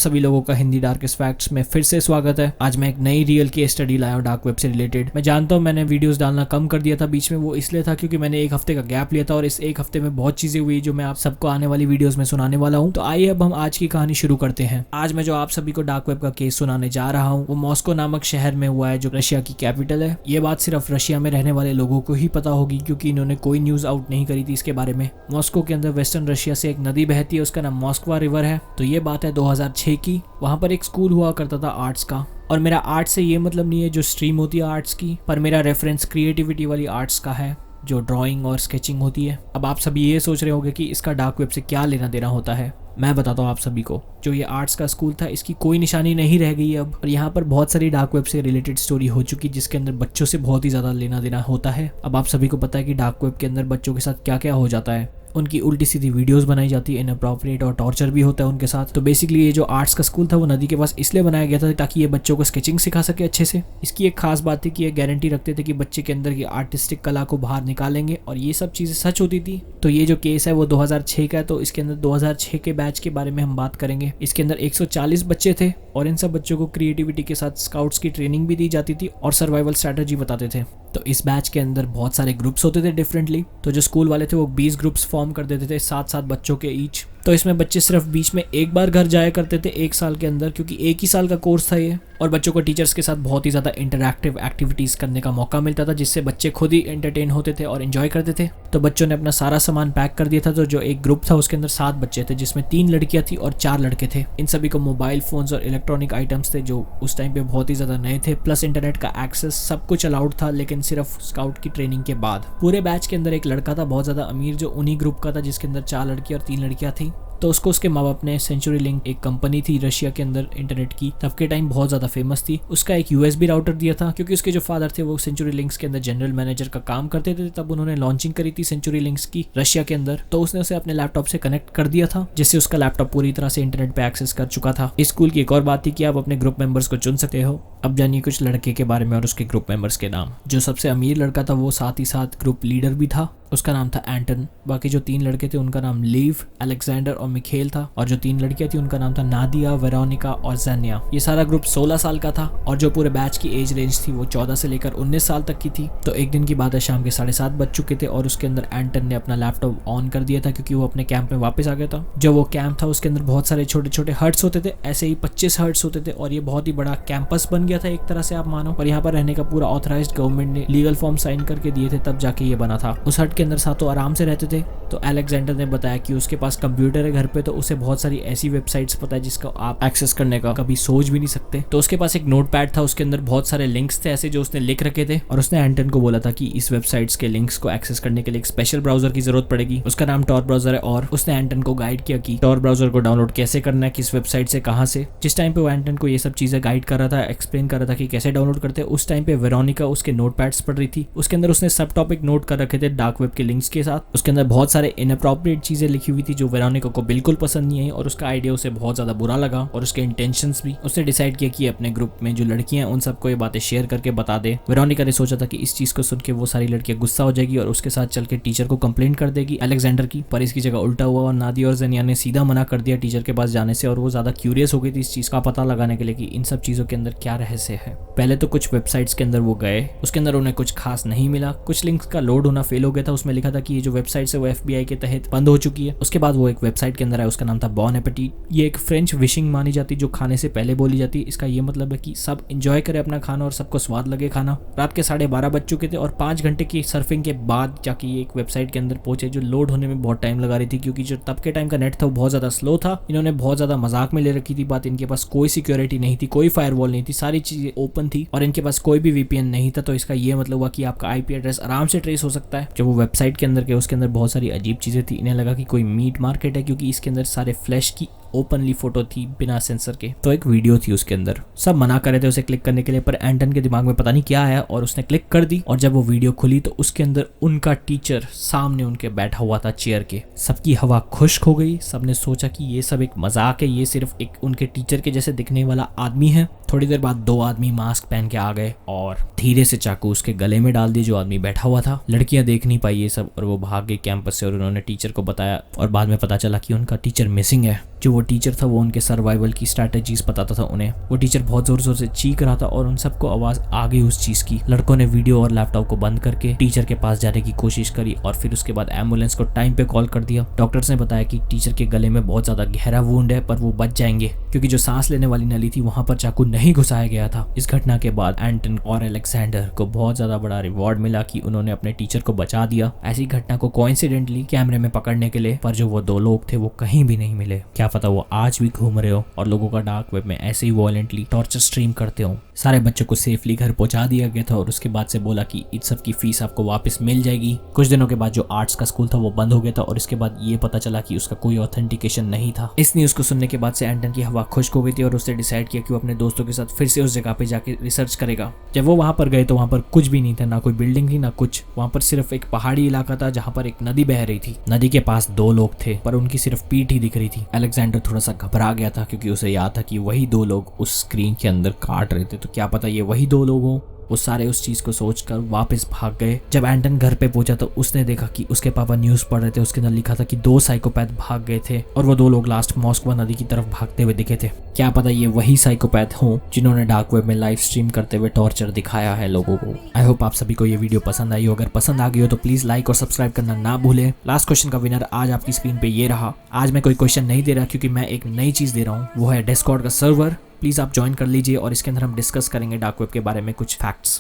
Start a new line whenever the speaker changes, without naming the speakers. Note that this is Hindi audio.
सभी लोगों का हिंदी डार्केस्ट फैक्ट्स में फिर से स्वागत है। आज मैं एक नई रियल केस स्टडी लाया हूं डार्क वेब से रिलेटेड। मैं जानता हूं मैंने वीडियोस डालना कम कर दिया था बीच में, वो इसलिए था क्योंकि मैंने एक हफ्ते का गैप लिया था और इस एक हफ्ते में बहुत चीजें हुई जो मैं आप सबको आने वाली वीडियोस में सुनाने वाला हूं। तो आइए अब हम आज की कहानी शुरू करते हैं। आज मैं जो आप सभी को डार्क वेब का केस सुनाने जा रहा हूँ वो मॉस्को नामक शहर में हुआ है जो रशिया की कैपिटल है। ये बात सिर्फ रशिया में रहने वाले लोगों को ही पता होगी क्योंकि इन्होंने कोई न्यूज आउट नहीं करी थी इसके बारे में। मॉस्को के अंदर वेस्टर्न रशिया से एक नदी बहती है, उसका नाम मॉस्कवा रिवर है। तो ये बात है 2006 की। वहाँ पर एक स्कूल हुआ करता था आर्ट्स का, और मेरा आर्ट से ये मतलब नहीं है जो स्ट्रीम होती है आर्ट्स की, पर मेरा रेफरेंस क्रिएटिविटी वाली आर्ट्स का है जो ड्राइंग और स्केचिंग होती है। अब आप सभी ये सोच रहे होंगे कि इसका डार्क वेब से क्या लेना देना होता है। मैं बताता हूँ आप सभी को, जो ये आर्ट्स का स्कूल था इसकी कोई निशानी नहीं रह गई अब, और यहाँ पर बहुत सारी डार्क वेब से रिलेटेड स्टोरी हो चुकी जिसके अंदर बच्चों से बहुत ही ज्यादा लेना देना होता है। अब आप सभी को पता है कि डार्क वेब के अंदर बच्चों के साथ क्या क्या हो जाता है। उनकी उल्टी सीधी वीडियोस बनाई जाती है, इनअप्रोप्रिएट और टॉर्चर भी होता है उनके साथ। तो बेसिकली ये जो आर्ट्स का स्कूल था वो नदी के पास इसलिए बनाया गया था ताकि ये बच्चों को स्केचिंग सिखा सके अच्छे से। इसकी एक खास बात थी कि ये गारंटी रखते थे कि बच्चे के अंदर की आर्टिस्टिक कला को बाहर निकालेंगे, और ये सब चीजें सच होती थी। तो ये जो केस है वो 2006 का है, तो इसके अंदर 2006 के बैच के बारे में हम बात करेंगे। इसके अंदर 140 बच्चे थे और इन सब बच्चों को क्रिएटिविटी के साथ स्काउट्स की ट्रेनिंग भी दी जाती थी और सर्वाइवल स्ट्रेटजी बताते थे। तो इस बैच के अंदर बहुत सारे ग्रुप्स होते थे डिफरेंटली। तो जो स्कूल वाले थे वो 20 ग्रुप्स फॉर्म कर देते थे, 7-7 बच्चों के ईच। तो इसमें बच्चे सिर्फ बीच में एक बार घर जाया करते थे एक साल के अंदर, क्योंकि एक ही साल का कोर्स था ये, और बच्चों को टीचर्स के साथ बहुत ही ज़्यादा इंटरैक्टिव एक्टिविटीज़ करने का मौका मिलता था जिससे बच्चे खुद ही एंटरटेन होते थे और एंजॉय करते थे। तो बच्चों ने अपना सारा सामान पैक कर दिया था। तो जो एक ग्रुप था उसके अंदर 7 बच्चे थे जिसमें 3 लड़कियां थी और 4 लड़के थे। इन सभी को मोबाइल फोन्स और इलेक्ट्रॉनिक आइटम्स थे जो उस टाइम पे बहुत ही ज़्यादा नए थे, प्लस इंटरनेट का एक्सेस, सब कुछ अलाउड था, लेकिन सिर्फ स्काउट की ट्रेनिंग के बाद। पूरे बैच के अंदर एक लड़का था बहुत ज़्यादा अमीर जो उन्हीं ग्रुप का था जिसके अंदर 4 लड़की और 3 लड़कियां थी। तो उसको उसके माँ बाप ने सेंचुरी लिंक, एक कंपनी थी रशिया के अंदर इंटरनेट की, तब के टाइम बहुत ज़्यादा फेमस थी, उसका एक यूएसबी राउटर दिया था क्योंकि उसके जो फादर थे वो सेंचुरी लिंक्स के अंदर जनरल मैनेजर का काम करते थे। तब उन्होंने लॉन्चिंग करी थी सेंचुरी लिंक्स की रशिया के अंदर। तो उसने उसे अपने लैपटॉप से कनेक्ट कर दिया था जिससे उसका लैपटॉप पूरी तरह से इंटरनेट पे एक्सेस कर चुका था। इस स्कूल की एक और बात थी कि आप अपने ग्रुप मेंबर्स को चुन सकते हो। अब जानिए कुछ लड़के के बारे में और उसके ग्रुप मेंबर्स के नाम। जो सबसे अमीर लड़का था वो साथ ही साथ ग्रुप लीडर भी था, उसका नाम था एंटन। बाकी जो 3 लड़के थे उनका नाम लीव, अलेक्जेंडर और मिखेल था, और जो 3 लड़कियां थी उनका नाम था नादिया, वेरोनिका और ज़ेनिया। ये सारा ग्रुप 16 साल का था और जो पूरे बैच की एज रेंज थी वो 14 से लेकर 19 साल तक की थी। तो एक दिन की बात है, शाम के 7:30 बज चुके थे और उसके अंदर एंटन ने अपना लैपटॉप ऑन कर दिया था क्योंकि वो अपने कैंप में वापस आ गया था। जो वो कैंप था उसके अंदर बहुत सारे छोटे छोटे हट्स होते थे, ऐसे ही 25 हट्स होते थे, और ये बहुत ही बड़ा कैंपस बन गया था एक तरह से आप मानो। और यहाँ पर रहने का पूरा ऑथराइज्ड गवर्नमेंट ने लीगल फॉर्म साइन करके दिए थे तब जाके ये बना था। उस हट के अंदर सातों आराम से रहते थे। तो अलेक्जेंडर ने बताया कि उसके पास कंप्यूटर है घर पे, तो उसे बहुत सारी ऐसी वेबसाइट्स पता है जिसका आप एक्सेस करने का कभी सोच भी नहीं सकते। तो उसके पास एक नोटपैड था, उसके अंदर बहुत सारे लिंक्स थे ऐसे जो उसने लिख रखे थे, और उसने एंटन को बोला था कि इस वेबसाइट्स के लिंक्स को एक्सेस करने के लिए एक स्पेशल ब्राउजर की जरूरत पड़ेगी, उसका नाम टॉर ब्राउजर है। और उसने एंटन को गाइड किया कि टॉर ब्राउजर को डाउनलोड कैसे करना है, किस वेबसाइट से, कहाँ से। जिस टाइम पे वो एंटन को ये सब चीजें गाइड कर रहा था, एक्सप्लेन कर रहा था कि कैसे डाउनलोड करते हैं, उस टाइम पे वेरोनिका उसके नोटपैड्स पढ़ रही थी। उसके अंदर उसने सब टॉपिक नोट कर रखे थे डार्क वेब के लिंक्स के साथ। उसके अंदर बहुत सारे इनअप्रोप्रिएट चीजें लिखी हुई थी जो वेरोनिका को बिल्कुल पसंद नहीं आई, और उसका आइडिया उसे बहुत ज्यादा बुरा लगा और उसके इंटेंशंस भी। उसने डिसाइड किया कि अपने ग्रुप में जो लड़कियां हैं उन सबको ये बातें शेयर करके बता दे। वेरोनिका ने सोचा था कि इस चीज को सुन के वो सारी लड़कियां गुस्सा हो जाएगी और उसके साथ चल के टीचर को कंप्लेन कर देगी अलेक्जेंडर की, पर इसकी जगह उल्टा हुआ और नादिया और ज़ेनिया ने सीधा मना कर दिया टीचर के पास जाने से, और वो ज्यादा क्यूरियस हो गई थी इस चीज का पता लगाने के लिए कि इन सब चीजों के अंदर क्या रहस्य है। पहले तो कुछ वेबसाइट्स के अंदर वो गए, उसके अंदर उन्हें कुछ खास नहीं मिला, कुछ लिंक्स का लोड होना फेल हो गया था, उसमें लिखा था कि ये जो वेबसाइट है वो FBI के तहत बंद हो चुकी है। उसके बाद वो एक वेबसाइट के अंदर है, उसका नाम था बॉन एपेटिट। ये एक फ्रेंच विशिंग मानी जाती जो खाने से पहले बोली जाती है। इसका ये मतलब है कि सब एंजॉय करे अपना खाना और सबको स्वाद लगे खाना। रात के 12:30 बज चुके थे और 5 घंटे की सर्फिंग के बाद जाके ये एक वेबसाइट के अंदर पहुंचे जो लोड होने में बहुत टाइम लगा रही थी क्योंकि जो तब के टाइम का नेट था वो बहुत ज्यादा स्लो था। इन्होंने बहुत ज्यादा मजाक में ले रखी थी बात, इनके पास कोई सिक्योरिटी नहीं थी, कोई फायरवॉल नहीं थी, सारी चीजें ओपन थी और इनके पास कोई भी VPN नहीं था। तो इसका ये मतलब हुआ कि आपका IP एड्रेस आराम से ट्रेस हो सकता है। जब वो वेबसाइट के अंदर के उसके अंदर बहुत सारी अजीब चीजें थी, इन्हें लगा कि कोई मीट मार्केट है क्योंकि इसके अंदर सारे फ्लैश की ओपनली फोटो थी बिना सेंसर के। तो एक वीडियो थी उसके अंदर, सब मना कर रहे थे उसे क्लिक करने के लिए, पर एंटन के दिमाग में पता नहीं क्या आया और उसने क्लिक कर दी। और जब वो वीडियो खुली तो उसके अंदर उनका टीचर सामने उनके बैठा हुआ था चेयर के। सबकी हवा खुश्क हो गई, सबने सोचा कि ये सब एक मजाक है, ये सिर्फ एक उनके टीचर के जैसे दिखने वाला आदमी है। थोड़ी देर बाद 2 आदमी मास्क पहन के आ गए और धीरे से चाकू उसके गले में डाल दिए जो आदमी बैठा हुआ था। लड़कियां देख नहीं पाई ये सब और वो भाग गई कैंपस से और उन्होंने टीचर को बताया और बाद में पता चला कि उनका टीचर मिसिंग है। जो वो टीचर था वो उनके सर्वाइवल की स्ट्रेटेजीज बताता था उन्हें। वो टीचर बहुत जोर जोर से चीख रहा था और उन सबको आवाज आ गई उस चीज की। लड़कों ने वीडियो और लैपटॉप को बंद करके टीचर के पास जाने की कोशिश करी और फिर उसके बाद एम्बुलेंस को टाइम पे कॉल कर दिया। डॉक्टर्स ने बताया कि टीचर के गले में बहुत ज्यादा गहरा वुंड है पर वो बच जाएंगे क्योंकि जो सांस लेने वाली नली थी वहां पर चाकू नहीं घुसाया गया था। इस घटना के बाद एंटन और अलेक्जेंडर को बहुत ज्यादा बड़ा रिवॉर्ड मिला कि उन्होंने अपने टीचर को बचा दिया। ऐसी घटना को कोइंसिडेंटली कैमरे में पकड़ने के लिए, पर जो वो दो लोग थे वो कहीं भी नहीं मिले। क्या पता वो आज भी घूम रहे हो और लोगों का डार्क वेब में ऐसे ही वॉयलेंटली टॉर्चर स्ट्रीम करते हो। सारे बच्चों को सेफली घर पहुंचा दिया गया था और उसके बाद से बोला कि इस सब की फीस आपको वापस मिल जाएगी। कुछ दिनों के बाद जो आर्ट्स का स्कूल था वो बंद हो गया था और इसके बाद ये पता चला कि उसका कोई ऑथेंटिकेशन नहीं था। इस न्यूज को सुनने के बाद से एंटन की हवा खुश्क हो गई थी और उसने डिसाइड किया कि वो अपने दोस्तों के साथ फिर से उस जगह पे जाके रिसर्च करेगा। जब वो वहां पर गए तो वहां पर कुछ भी नहीं था, ना कोई बिल्डिंग थी ना कुछ। वहां पर सिर्फ एक पहाड़ी इलाका था जहां पर एक नदी बह रही थी। नदी के पास दो लोग थे पर उनकी सिर्फ पीठ ही दिख रही थी। अलेक्जेंडर थोड़ा सा घबरा गया था क्योंकि उसे याद था कि वही दो लोग उस स्क्रीन के अंदर काट रहे थे, तो क्या पता ये वही दो लोग हों। वो सारे उस चीज को सोचकर वापस भाग गए। जब एंटन घर पे पहुंचा तो उसने देखा कि उसके पापा न्यूज पढ़ रहे थे। उसके अंदर लिखा था कि 2 साइकोपैथ भाग गए थे और वो 2 लोग लास्ट मॉस्कवा नदी की तरफ भागते हुए दिखे थे। क्या पता ये वही साइकोपैथ हों जिन्होंने डार्क वेब में लाइव स्ट्रीम करते हुए टॉर्चर दिखाया है लोगों को। आई होप आप सभी को ये वीडियो पसंद आई हो। अगर पसंद आ गई हो तो प्लीज लाइक और सब्सक्राइब करना ना भूलें। लास्ट क्वेश्चन का विनर आज आपकी स्क्रीन पे ये रहा। आज मैं कोई क्वेश्चन नहीं दे रहा क्योंकि मैं एक नई चीज दे रहा हूँ, वो है डिस्कॉर्ड का सर्वर। प्लीज आप ज्वाइन कर लीजिए और इसके अंदर हम डिस्कस करेंगे डार्क वेब के बारे में कुछ फैक्ट्स।